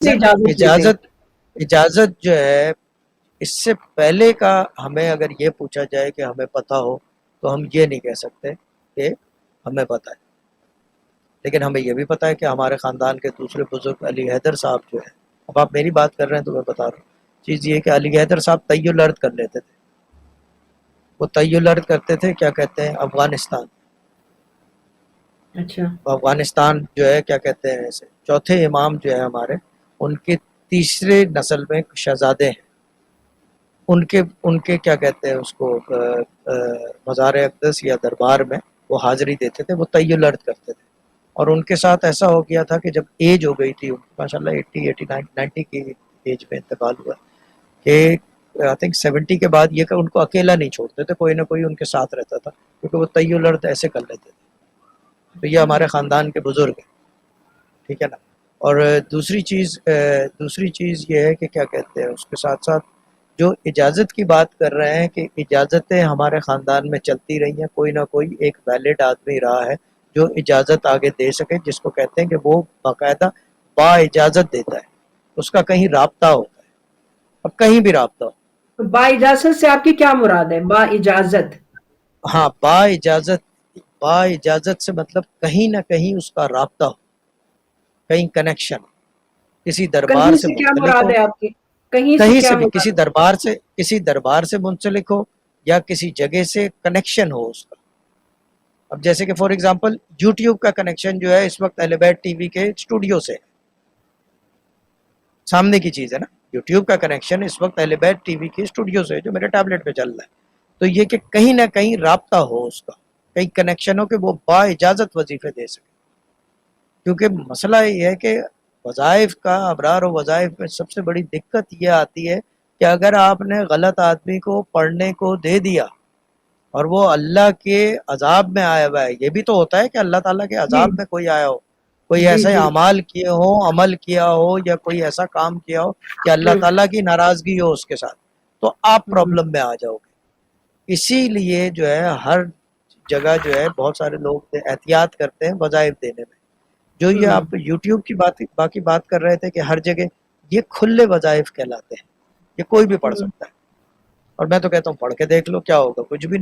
سے اجازت لیتے ہیں؟ اجازت اجازت جو ہے، اس سے پہلے کا ہمیں اگر یہ پوچھا جائے کہ ہمیں پتہ ہو تو ہم یہ نہیں کہہ سکتے کہ ہمیں پتہ ہے، لیکن ہمیں یہ بھی پتہ ہے کہ ہمارے خاندان کے دوسرے بزرگ علی حیدر صاحب جو ہے، اب آپ میری بات کر رہے ہیں تو میں بتا رہا ہوں، چیز یہ ہے کہ علی حیدر صاحب طی الارض کر لیتے تھے، وہ طی الارض کرتے تھے، کیا کہتے ہیں، افغانستان، اچھا افغانستان جو ہے کیا کہتے ہیں اسے، چوتھے امام جو ہے ہمارے، ان کے تیسرے نسل میں شہزادے ہیں، ان کے کیا کہتے ہیں اس کو مزار اقدس یا دربار میں وہ حاضری دیتے تھے، وہ طی الارض کرتے تھے، اور ان کے ساتھ ایسا ہو گیا تھا کہ جب ایج ہو گئی تھی ماشاء اللہ 80 89 90 کی ایج میں انتقال ہوا کہ آئی تھنک 70 کے بعد یہ کہ ان کو اکیلا نہیں چھوڑتے تھے، کوئی نہ کوئی ان کے ساتھ رہتا تھا، کیونکہ وہ طی الارض ایسے کر لیتے تھے، تو یہ اچھا ہمارے خاندان کے بزرگ ہیں، ٹھیک ہے نا۔ اور دوسری چیز یہ ہے کہ کیا کہتے ہیں اس کے ساتھ ساتھ جو اجازت کی بات کر رہے ہیں کہ اجازتیں ہمارے خاندان میں چلتی رہی ہیں، کوئی نہ کوئی ایک ویلڈ آدمی رہا ہے جو اجازت آگے دے سکے، جس کو کہتے ہیں کہ وہ باقاعدہ با اجازت دیتا ہے، اس کا کہیں رابطہ ہوتا ہے، اب کہیں بھی رابطہ ہو، تو با اجازت سے آپ کی کیا مراد ہے؟ با اجازت ہاں با اجازت سے مطلب کہیں نہ کہیں اس کا رابطہ ہو، کہیں کنیکشن، کسی دربار کہیں سے سے کیا منسلک مراد ہو، ہے آپ کی؟ کہیں سے کہیں کیا سے بھی، مراد کسی دربار سے منسلک ہو، یا کسی جگہ سے کنیکشن ہو اس کا۔ اب جیسے کہ فار ایگزامپل یوٹیوب کا کنیکشن جو ہے اس وقت اہل بیت ٹی وی کے اسٹوڈیو سے ہے، سامنے کی چیز ہے نا، یوٹیوب کا کنیکشن اس وقت اہل بیت ٹی وی کے اسٹوڈیو سے ہے جو میرے ٹیبلٹ پہ چل رہا ہے، تو یہ کہ کہیں نہ کہیں رابطہ ہو اس کا، کہیں کنیکشن ہو کہ وہ با اجازت وظیفے دے سکے، کیونکہ مسئلہ یہ ہے کہ وظائف کا، ابرار و وظائف میں سب سے بڑی دقت یہ آتی ہے کہ اگر آپ نے غلط آدمی کو پڑھنے کو دے دیا اور وہ اللہ کے عذاب میں آیا ہوا ہے، یہ بھی تو ہوتا ہے کہ اللہ تعالیٰ کے جی عذاب میں کوئی آیا ہو، کوئی جی ایسے جی اعمال کیے ہو، عمل کیا ہو، یا کوئی ایسا کام کیا ہو کہ اللہ ہوں تعالیٰ کی ناراضگی ہو اس کے ساتھ، تو آپ ہوں پرابلم میں آ جاؤ گے۔ اسی لیے جو ہے ہر جگہ جو ہے بہت سارے لوگ احتیاط کرتے ہیں وظائف دینے میں، جو یہ ہوں آپ یوٹیوب کی باقی بات کر رہے تھے کہ ہر جگہ یہ کھلے وظائف کہلاتے ہیں، یہ کوئی بھی پڑھ ہوں سکتا ہے، اور میں تو کہتا ہوں پڑھ کے دیکھ لو، کیا ہوگا، کچھ بھی نہیں۔